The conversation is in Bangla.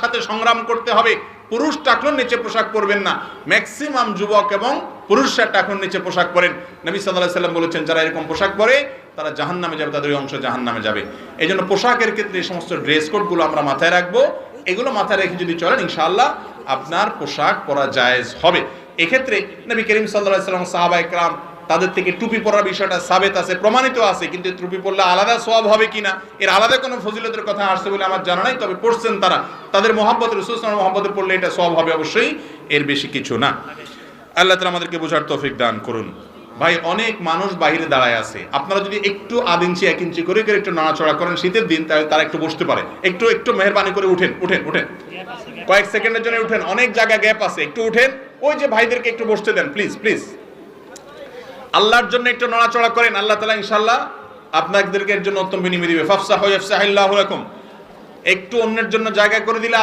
সাথে সংগ্রাম করতে হবে। পুরুষ টাকলোর নিচে পোশাক পরবেন না। ম্যাক্সিমাম যুবক এবং পুরুষরা টাকলোর নিচে পোশাক পরেন। নবী সাল্লাল্লাহু আলাইহি ওয়াসাল্লাম বলেছেন, যারা এরকম পোশাক পরে তারা জাহান্নামে যাবে, তাদের ওই অংশ জাহান্নামে যাবে। এই জন্য পোশাকের ক্ষেত্রে এই সমস্ত ড্রেস কোডগুলো আমরা মাথায় রাখবো। এগুলো মাথায় রেখে যদি চলেন, ইনশাআল্লাহ আপনার পোশাক পরা জায়েজ হবে। এক্ষেত্রে নবী করিম সাল্লাল্লাহু আলাইহি ওয়াসাল্লাম, সাহাবায়ে কেরাম, তাদের থেকে টুপি পরার বিষয়টা সাবেত আছে, প্রমাণিত আছে। কিন্তু টুপি পরলে আলাদা সওয়াব হবে কিনা, এর আলাদা কোনো ফজিলতের কথা আসছে বলে আমার জানা নাই। তবে পড়ছেন তারা, তাদের মহব্বত, রাসূল সাল্লাল্লাহু আলাইহি ওয়াসাল্লামের মহব্বতে পড়লে এটা সওয়াব হবে অবশ্যই, এর বেশি কিছু না। আল্লাহ তাআলা আমাদেরকে বোঝার তৌফিক দান করুন। ভাই, অনেক মানুষ বাইরে দাঁড়ায় আছে, আপনারা যদি একটু আধ ইঞ্চি এক ইঞ্চি করে একটু নাড়াচড়া করেন শীতের দিন, তাহলে তারা একটু বসতে পারে। একটু মেহরবানি করে উঠেন, কয়েক সেকেন্ডের জন্য উঠেন, অনেক জায়গা গ্যাপ আছে, একটু উঠেন। ওই যে ভাইদেরকে একটু বসতে দেন প্লিজ প্লিজ, আল্লাহর জন্য একটু নড়াচড়া করেন। আল্লাহ তাআলা ইনশাআল্লাহ আপনাদেরকে এর জন্য উত্তম বিনিময় দিবে। ফাফসাহু ইয়াফসাহিল্লাহু লাকুম। একটু অন্যের জন্য জায়গা করে দিলে